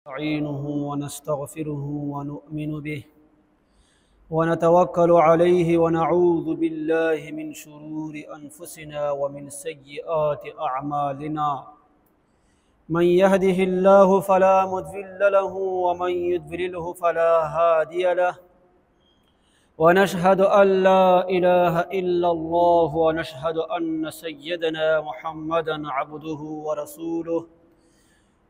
نستعينه ونستغفره ونؤمن به ونتوكل عليه ونعوذ بالله من شرور أنفسنا ومن سيئات أعمالنا. من يهده الله فلا مضل له ومن يضلله فلا هادي له، ونشهد أن لا إله إلا الله ونشهد أن سيدنا محمدا عبده ورسوله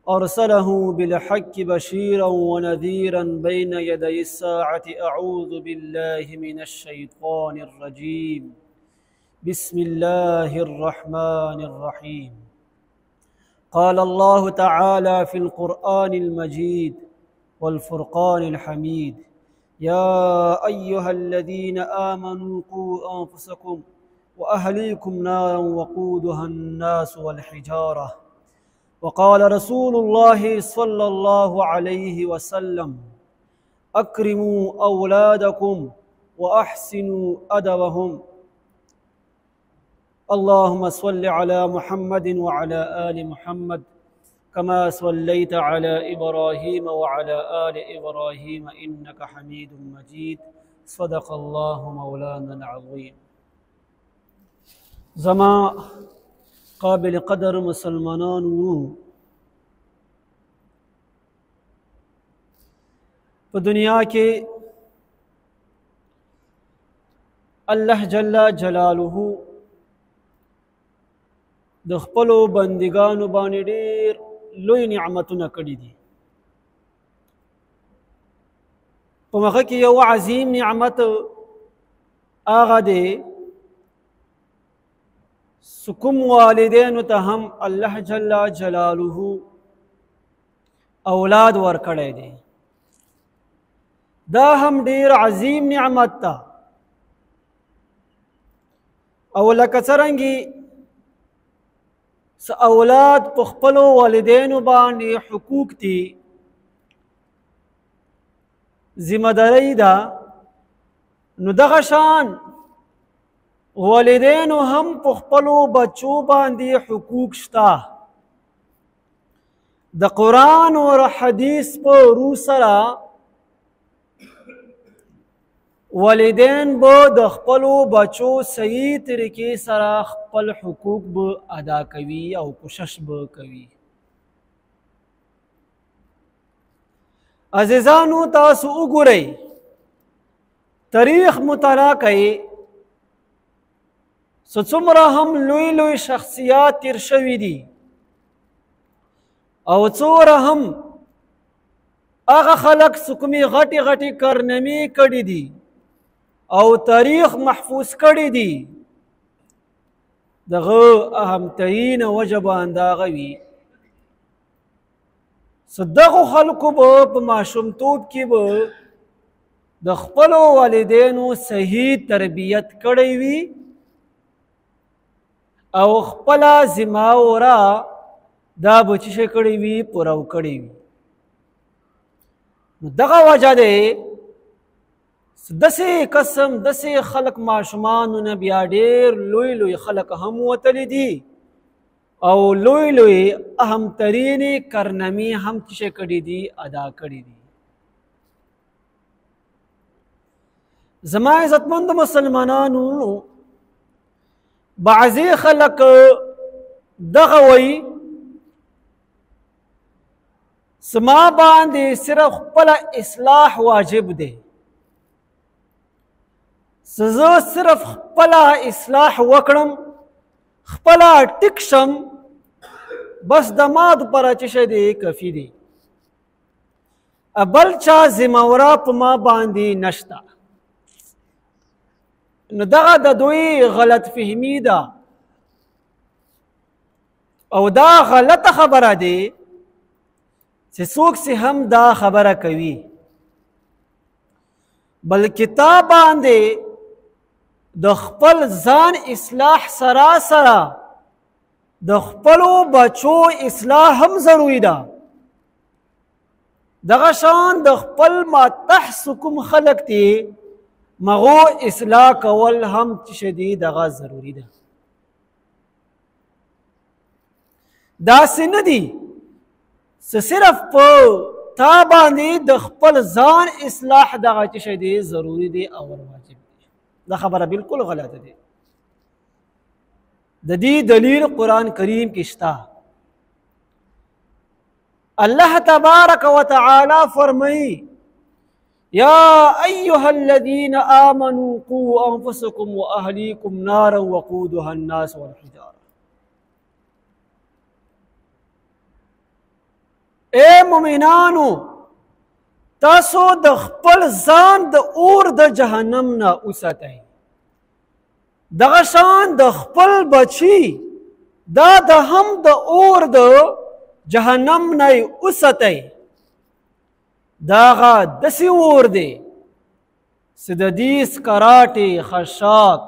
أرسله بالحق بشيرا ونذيرا بين يدي الساعة. أعوذ بالله من الشيطان الرجيم. بسم الله الرحمن الرحيم. قال الله تعالى في القرآن المجيد والفرقان الحميد: يا أيها الذين آمنوا قوا أنفسكم وأهليكم نارا وقودها الناس والحجارة. وقال رسول الله صلى الله عليه وسلم: أكرموا أولادكم وأحسنوا أدبهم. اللهم صل على محمد وعلى آل محمد كما صليت على إبراهيم وعلى آل إبراهيم إنك حميد مجيد. صدق الله مولانا العظيم. زما قابل قدر مسلمانان په دنیا کې الله جل جلاله د خپلو بندګانو باندې ډېر لوی نعمتونه کړي دي. په هغه کې یو عظیم نعمت هغه دی سکم والدینو ته هم الله جل جلاله اولاد ورکړی دی. دا هم ډیر عظیم نعمت ده. او لکه څرنګې اولاد په خپلو والدینو باندې حقوق دي، ذمہ داری ده، نو دغه شان والدینو هم په خپلو بچو باندې حقوق شته. د قرآن او حدیث په رو سره والدین به د خپلو بچو صحیح طریقې سره خپل حقوق به ادا کوي او کوشش به کوي. عزیزانو تاسو وګورئ، تاریخ مطالعه کوئ، څومره هم لوی لوی شخصیات تیر شوي دي او څومره هم هغه خلک کومې غټې غټې کارنامې کړي دي او تاریخ محفوظ کړي دي، دغه اهمترینه وجه به همدغه وي چې دغو خلکو به په ماشومتوب کې به د خپلو والدینو صحیح تربیت کړی وي او خپله ذمه وره دا به څه کړی وي، پوره کړی وي. نو دغه وجه دی داسې قسم داسې خلک ماشومانو نه بیا ډېر لوی لوی خلک هم وتلی دي او لوی لوی اهمترینې کارنامې هم څه کړي دي، ادا کړي دي. زما عزتمندو مسلمانانو، بعضې خلک دغه وایي زما باندې صرف خپله اصلاح واجب دی، زه صرف خپله اصلاح وکړم، خپله ټیک شم، بس د ما دپاره چې شی دی کافي دی، بل چا ذمه وره په ما باندې نشته. نو دغه د دوی غلط فهمي ده او دا غلطه خبره دی چې څوک چې هم دا خبره کوي، بلکې تا باندې د خپل ځان اصلاح سره سره د خپلو بچو اصلاح هم ضروري ده. دغه شان د خپل ماتحت کوم خلک دي مغو اصلاح کول هم چې دی دغه ضروري ده. داسې نه دي صرف په تا باندې د خپل ځان اصلاح دغه څه شی دی ضروري دی او واجب دی. دا خبره بالکل غلطه دی. د دې دلیل قرآن کریم کې شته. الله تبارک و تعالی فرمایي یا ایها الذین آمنوا قوا انفسکم واهلیکم نارا وقودها الناس والحجاره. اے مومنانو تاسو د خپل ځان د اور د جهنم نه وساتئ. دغه شان د خپل بچی دا د هم د اور د جهنم نه وساتئ. داغه دسی اور دی چې د دې سکراټې خشاک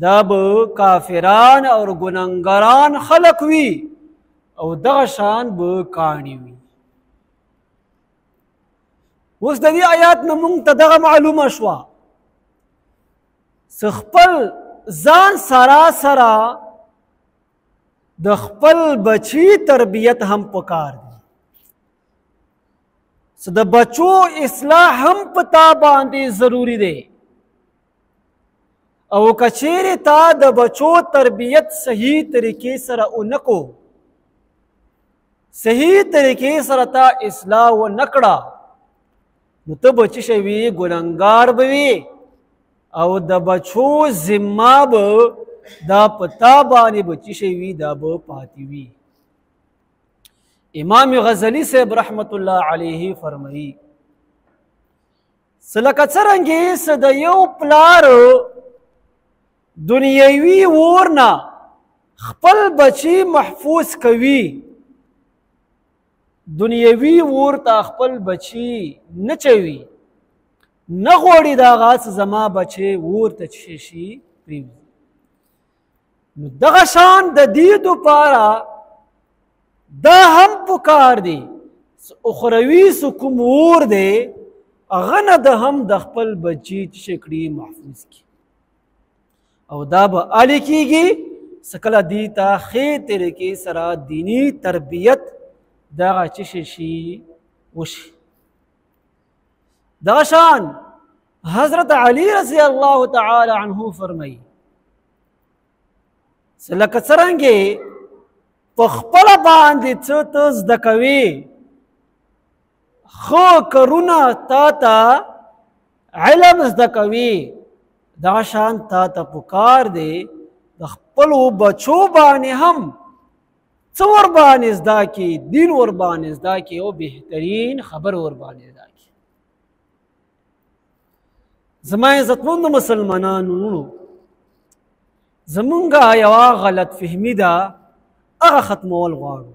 دا به کافران او ګناهګاران خلق وي او دغه شان به کاڼي وي. اوس د دې آیات نه موږ ته دغه معلومه شوه چې خپل ځان سره د خپل بچی تربیت هم پکار دی. چې د بچو اصلاح هم پتا باندې ضروری دی. او کچېرې تا د بچو تربیت صحیح طریقې سره اونکو، صحیح طریقې سره تا اصلاح ونکړه، نو ته به څه شی وي؟ ګنهګار به وي او د بچو ذمه به دا پتا باندې به څه شی وي؟ دا به پاتې وي. امام غزالی صاحب رحمت الله علیه فرمایي چې لکه څرنګې چې د یو پلار دنیوي اور نه خپل بچی محفوظ کوي، دنیوي اور ته خپل بچی نه چوي، نه غواړي دا هغه چې زما بچی اور ته څه شي پرېږدي. نو دغه شان د دې دپاره دا هم پکار دی اخروي چې کوم اور دی هغه نه د هم د خپل بچي څه کړي محفوظ کړي. او دا به هلې کېږي چې کله دې ته ښې طریقې سره دیني تربیت دغه څه شي وشي. دغه شان حضرت علی رضی الله تعالی عنه فرمایي چې لکه څرنګې په خپله باندې څه ته زده کوې، ښه کارونه تا ته علم زده کوې، دغه شان تا ته پکار دی د خپلو بچو باندې هم څه ورباندې زده کړي، دین ورباندې زده کړي او بهترین خبر ورباندې زده کړي. زما عزتمندو مسلمانانو، زمونږ یوه غلط فهمي ده، هغه ختمول غواړو.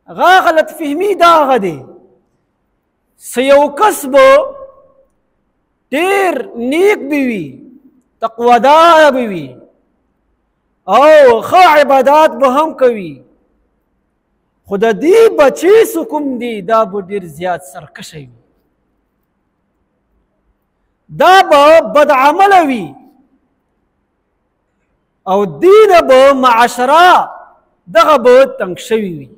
هغه غلط فهمي دا هغه دی چې یو کس به ډېر نیک به وي، تقوادار به وي او ښه عبادات به هم کوي، خو د دې بچی چې کوم دی دا به ډېر زیات سرکشه وي، دا به بدعمله وي او دینه به معاشره دغه به تنګ شوي وي.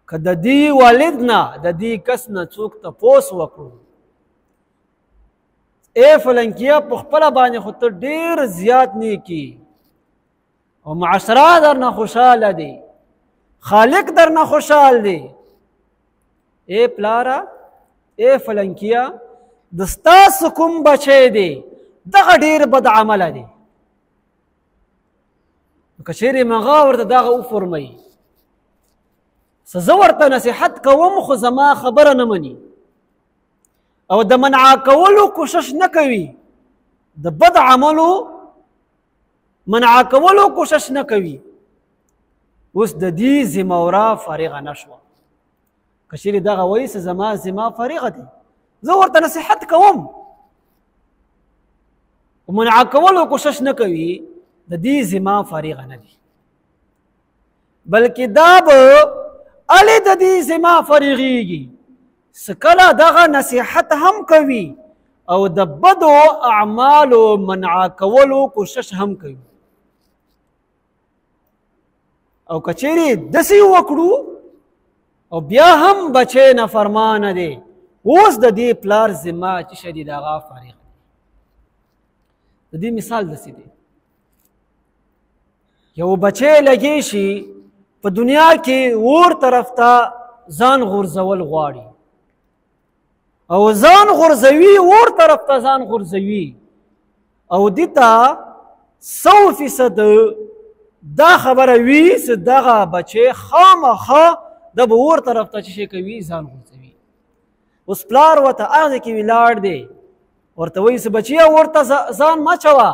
که د دې والد نه د دې کس نه څوک تپوس وکړو ای فلنکیه په خپله باندې خو ته ډېر زیات نیکي او معاشره در نه خوشحاله دی، خالق در نه خوشحال دی، ای پلاره ای فلنکیه د ستاسو کوم بچی دی دغه ډېر بد عمله دی. که چیرې مغا ورته دغه وفرمایي چې زه ورته نصیحت کوم خو زما خبره نه مني او د منع کولو کوشش نه کوي، د بد عملو منع کولو کوشش نه کوي، اوس د دې ذمه فارغه نه شوه. که چیرې دغه وایي چې زما ذمه فارغه دی، زه ورته نصیحت کوم خو منع کولو کوشش نه کوي، د دې ذمه فارغه نه دي، بلکې دا به هلې د دې ذمه فارغېږي چې کله دغه نصیحت هم کوي او د بدو اعمالو منع کولو کوشش هم کوي. او که چیرې داسې وکړو او بیا هم بچی نافرمانه دی، اوس د دې پلار ذمه چې شدید هغه فارغ دی. د دې مثال داسې دی، یو بچی لګی شي په دنیا کې اور طرف ته ځان غورځول غواړي او ځان غورځوي، اور طرف ته ځان غورځوي او دې ته 100% دا خبره وي چې دغه بچی خامخا د به اور طرف ته چې شي کوي ځان غورځوي. اوس پلار ورته هغه کې ولاړ دی، ورته وایي چې بچیه اور ته ځان مه اچوه.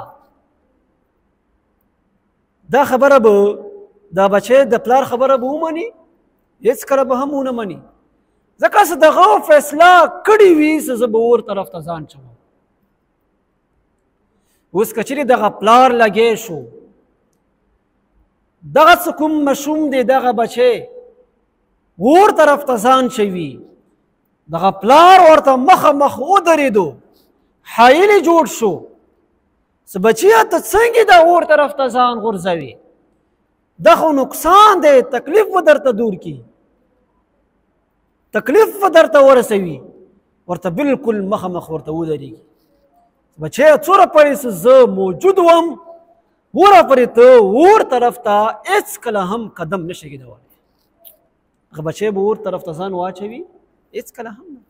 دا خبره به دا بچی د پلار خبره به ومني؟ هېڅکله به هم ونه مني، ځکه چې دغه فیصله کړې وي چې زه به اور طرف ته ځان چوم. اوس که چېرې دغه پلار لګی شو، دغه څه کوم ماشوم دی دغه بچی اور طرف ته ځان چوي، دغه پلار ورته مخامخ ودرېدو، حایل جوړ شو چې بچیه ته څنګه د اور طرف ته ځان غورځوي، دا خو نقصان دی، تکلیف به درته دور کړي، تکلیف به درته ورسوي. ورته بلکل مخامخ ورته ودرېږي. بچیه څومره پورې چې زه موجود وم، وره پورې ته اور طرف ته هېڅکله هم قدم نه شي ږدولی. هغه بچی به اور طرف ته ځان واچوي؟ هېڅکله هم نه.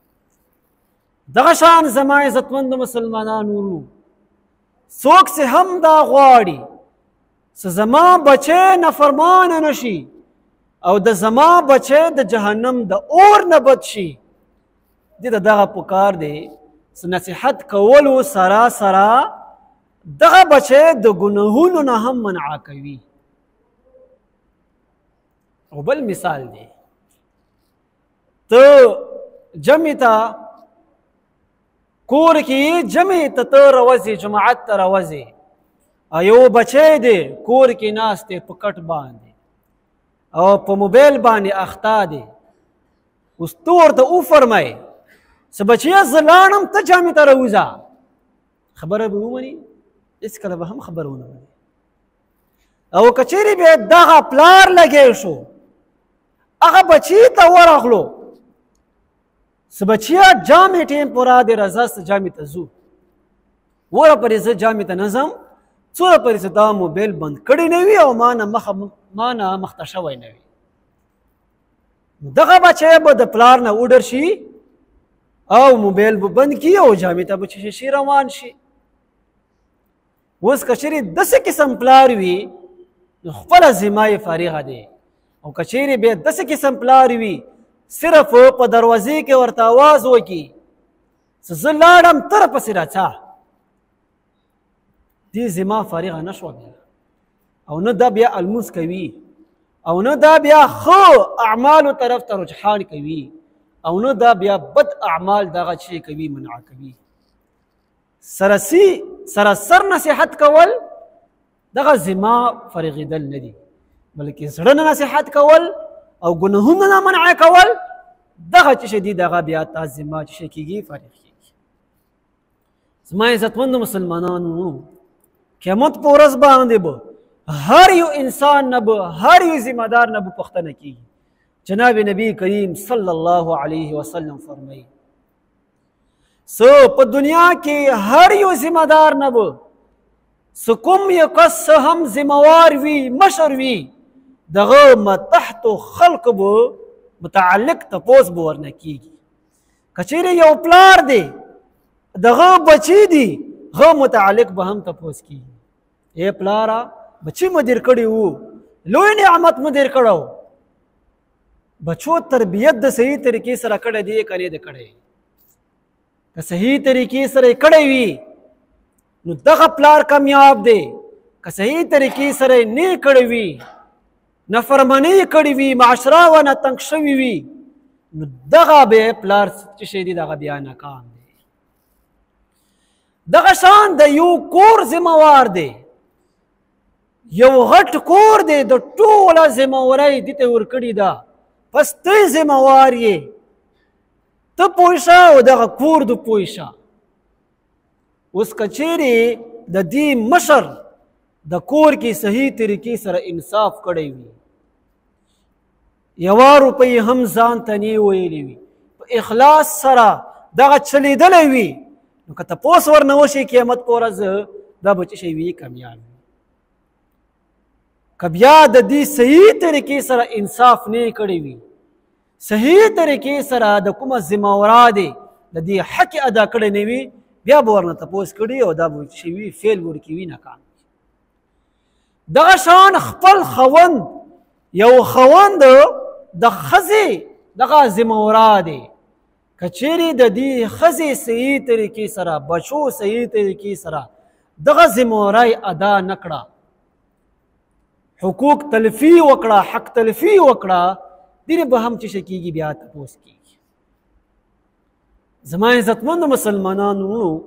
دغه شان زما عزتمندو مسلمانانو ورونو، څوک چې هم دا غواړي چې زما بچی نافرمانه نه شي او د زما بچی د جهنم د اور نه بد شي، دې ته دغه پکار دی چې نصیحت کولو سره سره دغه بچی د ګناهونو نه هم منع کوي. او بل مثال دی، ته جمع ته کور کې جمع ته راوځې، جماعت ته راوځې، یو بچی دی کور کې ناست دی په کټ باندې او په موبایل باندې اخته دی. اوس ته ورته وفرمایې چې بچیه زه لاړم، ته جامې ته راوځه، خبره به ومني؟ هېڅکله به هم خبره ونه مني. او که چېرې بیا دغه پلار لګی شو، هغه بچي ته ورغلو چې بچیه جامې ټیم پوره دی، راځه چې جامې ته ځو. وره پورې زه جامې ته نه ځم څومره پورې چې دا موبایل بند کړی نه وي او ما نه مخته شوی نه وي. دغه بچی به د پلار نه وډر شي او موبایل به بند کړي او جامې ته به چې شي روان شي. اوس که چېرې داسې قسم پلار وي نو خپله ذمه یې فارغه دی، او که چېرې بیا داسې قسم پلار وي صرف په دروازې کې ورته آواز وکړي چې زه لاړم ته راپسې راځه، دې ذمه فارغه نه شوه بیا. او نه دا بیا الموس کوي او نه دا بیا ښه اعمالو طرف ته رجحان کوي او نه دا بیا بد اعمال دغه چې کوي منع کوي. سراسر نصیحت کول دغه ذمه فارغېدل نه دي، بلکې زړه نه نصیحت کول او ګناهونه نه منع کول دغه چې شي دي دغه بیا تا ذمه چې شي کېږي فارغ کېږي. زما عزتمندو مسلمانانو، قیامت په ورځ باندې به هر یو انسان نه به هر یو ذمه دار نه به پوښتنه کېږي. جناب نبی کریم صلی الله علیه وسلم فرمایي څه په دنیا کې هر یو ذمه دار نه به څه کوم یو کس هم ذمهوار وي، مشر وي، دغه متحتو خلق به متعلق تپوس به ورنه کېږي. که چېرې یو پلار دی دغه بچي دي هغه متعلق به هم تپوس کېږي، ای پلاره بچي مو دیر کړي وو، لوی نعمت مو دیر کړی، بچو تربیت د صحیح طریقې سره کړی دی که نه دی کړی؟ که صحیح طریقې سره یې کړی وي نو دغه پلار کامیاب دی، که صحیح طریقې سره یې نه کړی وي، نافرماني یې کړې وي، معاشره ونه تنګ شوي وي، نو دغه بیا پلار چې شی دی دغه بیا ناکام دی. دغه شان د یو کور ذمهوار دی، یو غټ کور دی، د ټوله ذمهوارۍ دې ته ورکړې ده، پس ته ذمهوار یې، ته پوه شه او دغه کور د پوه شه. اوس که چېرې د دې مشر د کور کې صحیح طریقې سره انصاف کړی وي، یوه روپۍ هم ځان ته نه ویلې وي، په اخلاص سره دغه چلیدلی وي، نو که تپوس ورنه وشي قیامت په ورځ دا به څه شی وي؟ کامیاب وي. که بیا د دې صحیح طریقې سره انصاف نه کړی وي، صحیح طریقې سره د کومه ذمهواره دی د دې حق ادا کړی نه وي، بیا به ورنه تپوس کړي او دا به څه شی وي؟ فیل به ورکې وي، ناکام. دغه شان خپل خوند، یو خوند د ښځې دغه ذمهواره دی، که چیرې د دې ښځې صحیح طریقې سره، بچو صحیح طریقې سره دغه ذمهواری ادا نه کړه، حقوق تلفي وکړه، حق تلفي وکړه، دې به هم څه شی کېږي؟ بیا تپوس کېږي. زما عزتمندو مسلمانانو،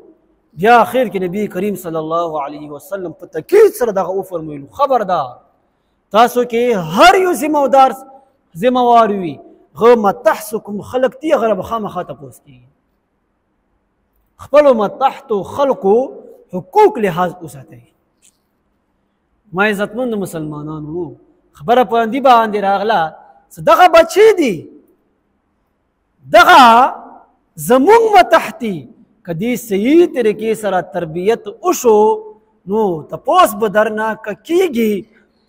بیا اخر کې نبی کریم صلی الله علیه وسلم په تاکید سره دغه وفرمایلو، خبردار تاسو کې هر یو ذمهوار وي، هغه متحتکم خلق دي، هغه به خامخا تپوس کېږي. خپلو متحتو خلقو حقوق لحاظ وساتئ. ما عزتمندو مسلمانانو، خبره په دې باندې راغله چې دغه بچی دي، دغه زمونږ متحتي، که دې صحیح طریقې سره تربیت وشو نو تپوس به درنه که کېږي،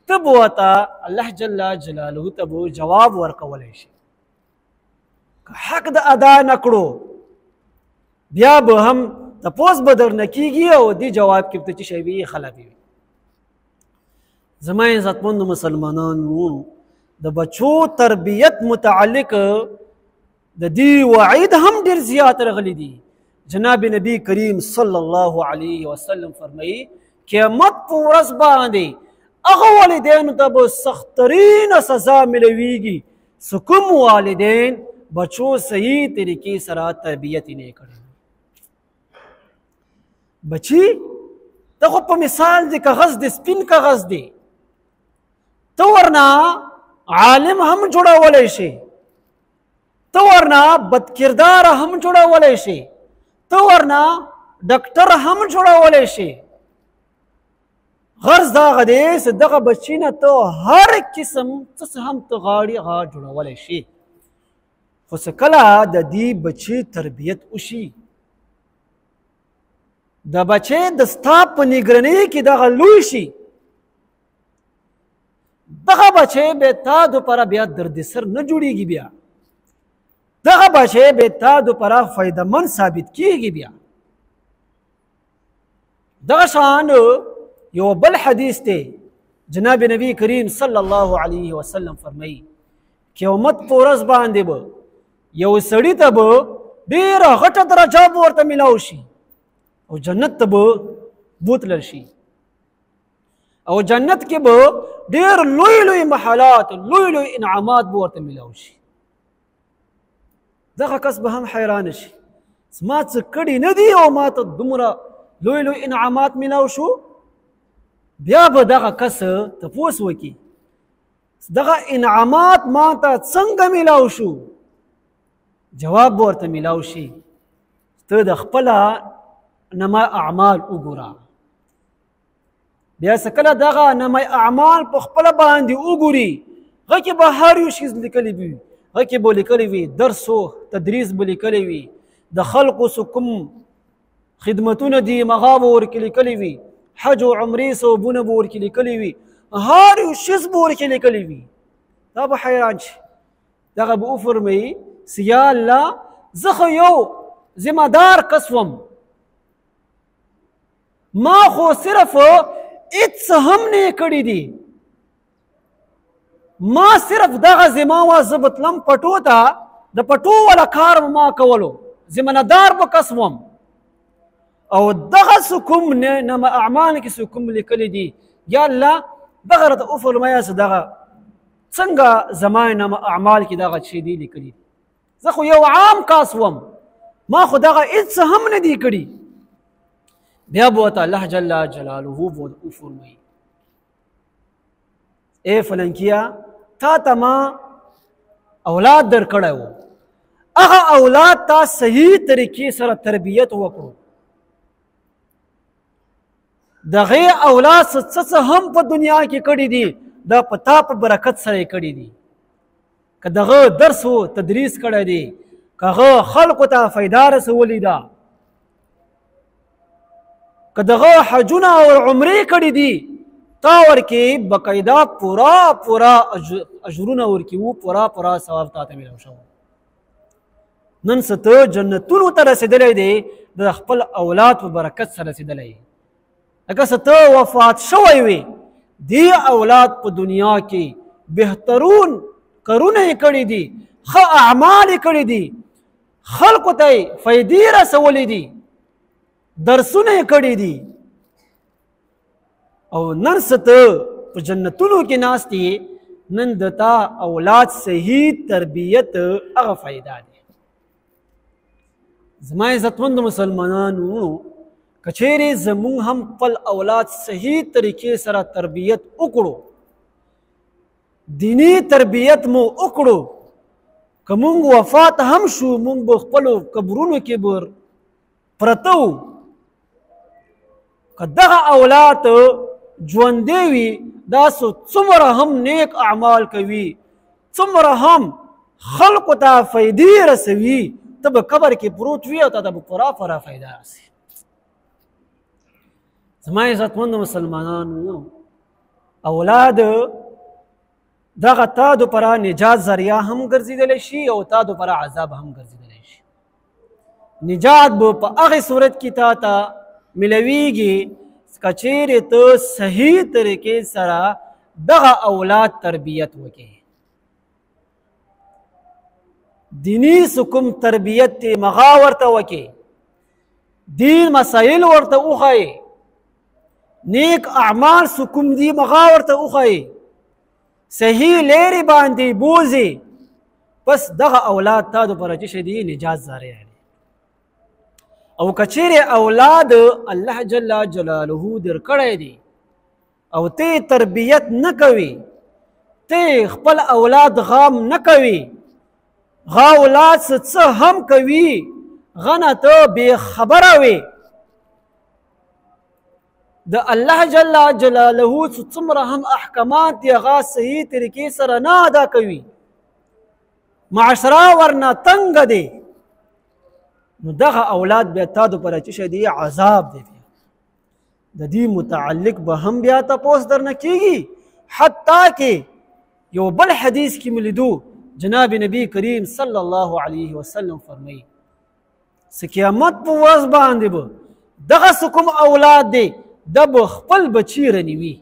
ته به ورته الله جل جلاله ته به جواب ورکولی شي. که حق د ادا نه کړو بیا به هم تپوس به درنه کېږي او دې جواب کې به ته څه شی وي؟ خلافي وي. زما عزتمندو مسلمانانو، د بچو تربیت متعلق د دې وعید هم ډېر زیات راغلی دي. جناب نبی کریم صلی الله علیه وسلم فرمایي قیامت په ورځ باندې هغه والدینو ته به سختترینه سزا ملویږي چې کوم والدین بچو صحیح طریقې سره تربیت یې نه کړی. بچی ته خو په مثال د کاغذ د سپین کاغذ دی، ته ورنه عالم هم جوړولی شي، ته ورنه بدکردار هم جوړولی شي، ته ورنه ډاکټر هم جوړولی شي. غرض دا هغه دی چې دغه بچي نه ته هر قسم څه هم ته غواړې هغه جوړولی شي، خو چې کله د دې بچي تربیت وشي، د بچی د ستا په نګرانۍ کې دغه لوی شي، دغه بچی به تا دپاره بیا دردسر نه جوړیږي، بیا دغه بچی به تا دپاره فایدهمند ثابت کیږي. بیا دغه شان یو بل حدیث دی، جناب نبی کریم صلی الله علیه وسلم فرمایي قیامت په ورځ باندې به یو سړي ته به ډېره غټه درجه به ورته میلاو شي او جنت ته به بوتلل شي، او جنت کې به ډېر لوی لوی محلات، لوی لوی انعامات به ورته میلاو شي. دغه کس به هم حیران شي، ما څه کړي نه دي او ما ته دومره لوی لوی انعامات میلاو شو. بیا به دغه کس تپوس وکړي دغه انعامات ما ته څنګه میلاو شو؟ جواب به ورته میلاو شي ته د خپله نما اعمال وګوره. بیا چې کله دغه نما اعمال په خپله باندې وګوري، هغه کې به هر یو شیز لیکلی وي، هغه کې به لیکلی وي درس و تدریس به لیکلی وي، د خلقو څه کوم خدمتونه دي هغه به ورکې لیکلی وي، حج و عمرې ثوابونه به ورکې لیکلی وي، هر یو شیز به ورکې لیکلی وي. دا به حیران شي. دغه به وفرمایي چې یا الله زه خو یو ذمه دار کس وم، ما خو صرف هېڅ هم نه کړي دي، ما صرف دغه ذمه وه زه به تلم پټو ته، د پټو والا کار به ما کولو، ذمه دار به کس وم، او دغه څه کوم نما اعمال کې څه کوم لیکلي دي یا الله دغه راته وفرمایه چې دغه څنګه زما نما اعمال کې دغه شی دی لیکلي دي. زه خو یو عام کاس وم، ما خو دغه هېڅ هم نه دي کړي. بیا به ورته الله جل جلاله به وفرمایي ای فلنکیه تا ته ما اولاد درکړی و، هغه اولاد تا صحیح طریقې سره تربیت وکړو، دغې اولاد څه هم په دنیا کې کړي دي دا په تا په برکت سره یې کړي دي. که دغه درس و تدریس کړی دی، که هغه خلقو ته فایده رسولې ده، که دغه حجونه او عمرې کړي دي، تا ورکې باقاعده پورا اجرونه ورکې وو، پورا ثواب تا ته میلاو شو. نن څه ته جنتونو ته رسېدلی دی د خپل اولاد په برکت سره رسېدلی. لکه څه ته وفات شوی وي، دې اولاد په دنیا کې بهترون کارونه یې کړي دي، ښه اعمال یې کړي دي، خلکو ته یې فایدې رسولې دي، درسونه یې کړي دي، او نن څه ته په جنتونو کې ناست یې، نن د تا اولاد صحیح تربیت هغه فایده دی. زما عزتمندو مسلمانانو، که چیرې زمونږ هم خپل اولاد صحیح طریقې سره تربیت وکړو، دینی تربیت مو وکړو، که مونږ وفات هم شو، مونږ به خپلو قبرونو کې به پرته وو، که دغه اولاد ژوندی وي، دا څومره هم نیک اعمال کوي، څومره هم خلقو ته فایدې رسوي، ته به قبر کې پروت وي او تا ته به پوره فایده رسي. زما عزتمندو مسلمانانو، اولاد دغه تا دپاره نجات ذریعه هم ګرځېدلی شي او تا دپاره عذاب هم ګرځېدلی شي. نجات به په هغې صورت کې تا ته ملویږي که چیرې ته صحیح طریقې سره دغه اولاد تربیت وکړې. دینی سکم تربیت تی مغا ورته وکړې، دین مسائل ورته وښایې، نیک اعمال سکم دی مغا ورته وښایې، صحیح لیرې باندې بوځې، بس دغه اولاد تا دپاره چې شی دی نجات ذریعه دی. او که چیرې اولاد الله جل جلاله درکړی دی او ته تربیت نه کوي، ته خپل اولاد غام نه کوي، غا اولاد څه هم کوي، غنه ته بې خبره وي، د الله جل جلاله څومره هم احکامات دي هغه صحیح طریقې سره نه ادا کوي، معاشره ورنه تنګه دی، نو دغه اولاد بیا تا دپاره چې شی دی عذاب دی. د دې متعلق به هم بیا تپوس درنه کېږي. حتی کې یو بل حدیث کې مې لیدو، جناب نبی کریم صلی الله علیه وسلم فرمایي څه قیامت په ورځ باندې به دغه څه کوم اولاد دی دا به خپل بچي رنوي،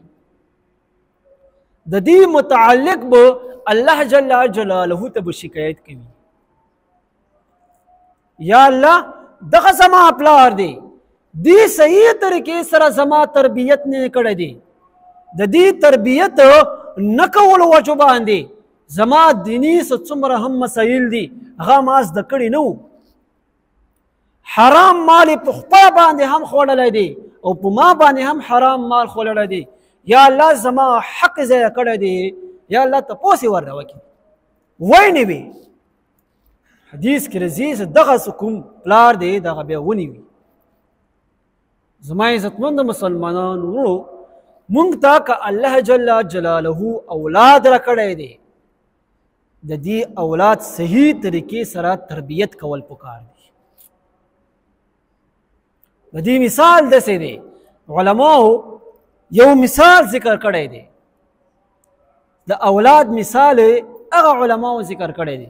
د دې متعلق به الله جل جلاله ته به شکایت کوي، یا الله دغه زما پلار دی، دې صحیح طریقې سره زما تربیت نه کړی دی، د دې تربیت نه کولو وجو باندې زما دینی څومره هم مسایل دي هغه ما زده کړي نه وو، حرام مال یې په خپله باندې هم خوړلی دی او په ما باندې هم حرام مال خوړلی دی، یا الله زما حق ضایع کړی دی، یا الله تپوس یې ورنه وکړي. وی نه وي حدیث کې راځي دغه څه کوم پلار دی دغه بیا ونیوي. زما عزتمندو مسلمانانو، مونږ ته که الله جل جلاله اولاد راکړی دی، د دې اولاد صحیح طریقې سره تربیت کول پکار دی. د دې مثال داسې دی، علماو یو مثال ذکر کړی دی، د اولاد مثال هغه علماو ذکر کړی دی.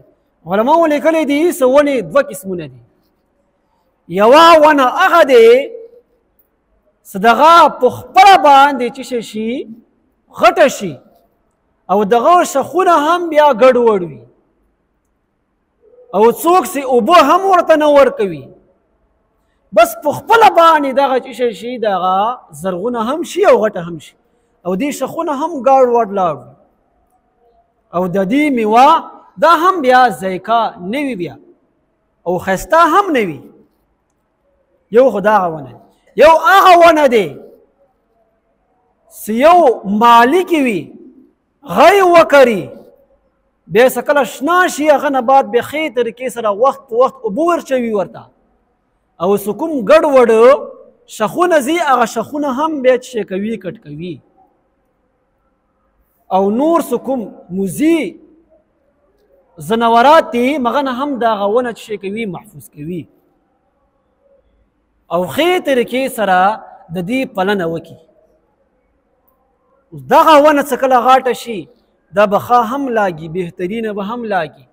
علماو لیکلی دي څه ونې دوه قسمونه دي، یوه ونه هغه دی څه دغه په خپله باندې چې شي غټه شي او دغه شخونه هم بیا ګډوډ وي او څوک سي اوبه هم ورته نه ورکوي، بس په خپله باندې دغه چې شي دغه زرغونه هم شي او غټه هم شي او دې شخونه هم ګډوډ لاړ او د دې میوه دا هم بیا ذایقه نه وي بیا او ښایسته هم نه وي. یو خو دغه ونه، یو هغه ونه دی چې یو مالک وي غی وکري، بیا څه کله شنه شي هغه نبات بیا ښې طریقې سره وخت په وخت اوبه ورچوي ورته، او څه کوم ګډوډ شخونه ځي هغه شخونه هم بیا چې کوي کټ کوي، او نور څه کوم موزي زنورات دي مغه نه هم دا غونه چې کوي محفوظ کوي او خې طریقې سره د دې پلنه وکي. دغه ونه څه کله غاټه شي دا بخا هم لاګي، بهترینه به هم لاګي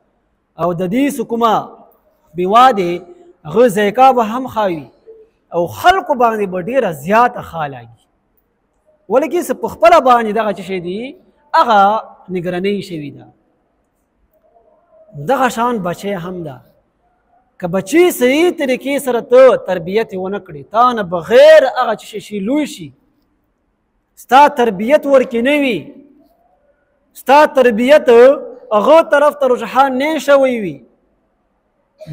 او د دې څه کومه بیواده هغه ذایقه به هم خاوي او خلکو باندې به ډېره زیاته ښه لاګي. ولکې څه په خپله باندې دغه څه شی دي هغه نګرانۍ شوي ده. دغه شان بچی هم ده، که بچی صحیح طریقې سره ته تربیت ونه کړې، تا نه بغیر هغه څه شي لوی شي، ستا تربیت ورکې نه وي، ستا تربیت هغه طرف ته رجحان نه شوی وي،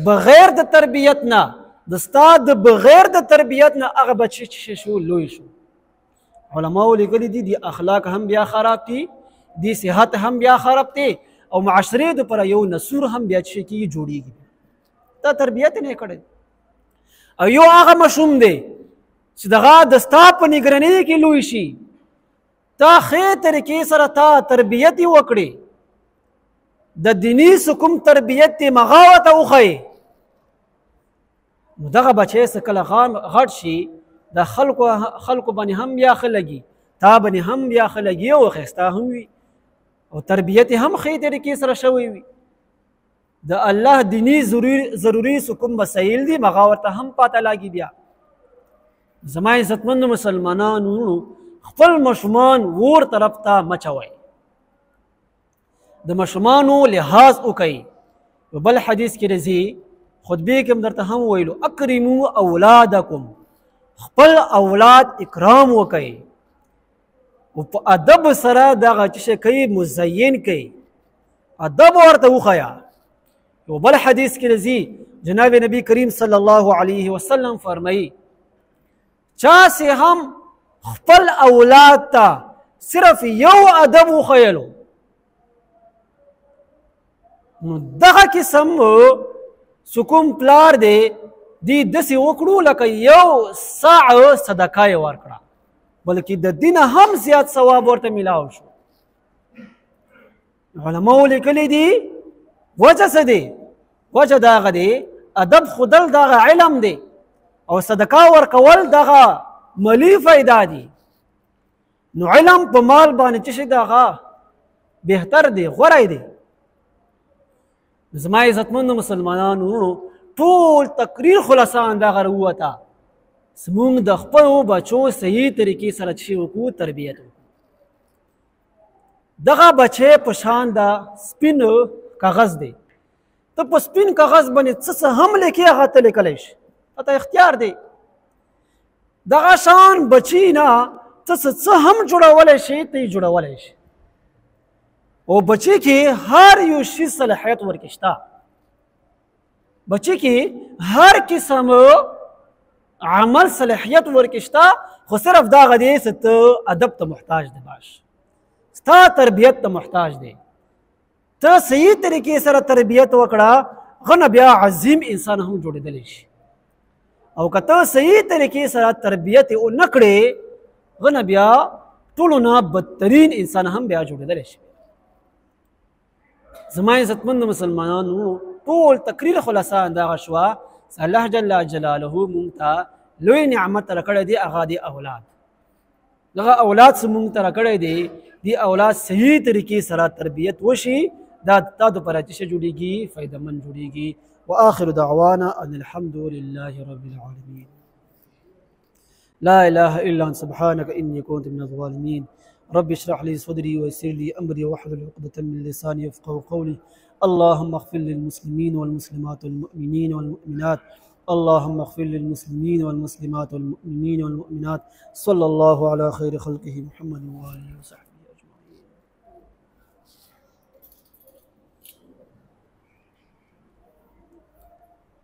بغیر د تربیت نه د ستا د بغیر د تربیت نه هغه بچی چې شو لوی شو. علماء لیکلي دي د اخلاق هم بیا خراب دي، د صحت هم بیا خراب دي او معاشرې دپاره یو نسور هم بیا چې کېږي جوړېږي. تا تربیت نه کړی او یو هغه ماشوم دی چې دغه د ستا په نګرانۍ کې لوی شي، تا ښې طریقې سره تا تربیت یې وکړې، د دیني څه کوم تربیت دی مغه ورته وښیې، نو دغه بچی څه کله غټ شي د خلکو باندې هم بیا ښه لګي، تا باندې هم بیا ښه لګي او ښایسته هم وي او تربیت هم ښې طریقې سره شوی وي. د الله دیني ضروري څه کوم مسایل دي مغه ورته هم پاته لاګي. بیا زما عزتمندو مسلمانانو خپل ماشومان ور طرف ته مچوئ، د ماشومانو لحاظ وکئ. بل حدیث کې راځي، خطبې کې هم درته هم ویلو، اکرموا اولادکم، خپل اولاد اکرام وکئ او په ادب سره دغه چې کوي مزین کوي، ادب ورته وښیه. یو بل حدیث کې راځي جناب نبی کریم صلی الله علیه وسلم فرمایي، چا سي هم خپل اولاد ته صرف یو ادب وښیلو نو دغه قسم څه کوم پلار دی دی داسې وکړو لکه یو ساع صدقه یې ورکړه، بلکې د دین هم زیات ثواب ورته میلاو شو. علماء لیکلي دي وجه څه دی؟ وجه د هغه دی ادب ښودل دغه علم دی او صدقه ورکول دغه مالي فایده دي. نو علم په مال باندې چې شي دغه بهتر دی، غوره دی. زما عزتمندو مسلمانانو ټول تقریر خلاصان دغه راووته، زمونږ د خپلو بچو صحیح طریقې سره چې وکړو تربیت وکړو. دغه بچی په شان د سپین کاغذ دی، ته په سپین کاغذ باندې څه هم لیکې هغه ته لیکلی شي، ته اختیار دی. دغه شان بچی نه ته څه هم جوړولی شي، ته یې جوړولی شي او بچی کې هر یو شي صلاحیت ورکې شته، بچی کې هر قسم عمل صلاحیت ورکې شته، خو صرف دغه دی چې ته ادب ته محتاج دی، باش ستا تربیت ته محتاج دی. ته صحیح طریقې سره تربیت وکړه غنه بیا عظیم انسان هم جوړېدلی شي، او که ته صحیح طریقې سره تربیت یې ونه کړې غنه بیا ټولو نه بدترین انسان هم بیا جوړېدلی شي. زما عزتمندو مسلمانانو ټول تقریر خلاصه دغه شوه، الله جل جلاله مونږ ته لوی نعمت راکړی دی، هغه دی اولاد. دغه اولاد څه مونږ ته راکړی دی، دی اولاد صحیح طریقې سره تربیت وشي، دا تا دپاره چې څه جوړېږي فایدهمند جوړېږي. وآخر دعوانا ان الحمد لله رب العالمين. لا اله الا انت سبحانك اني كنت من الظالمين. رب اشرح لي صدري ويسر لي امري واحلل عقدة من لساني يفقهوا قولي. اللهم اغفر للمسلمين والمسلمات والمؤمنين والمؤمنات. اللهم اغفر للمسلمين والمسلمات والمؤمنين والمؤمنات. صلى الله على خير خلقه محمد وآله وصحبه.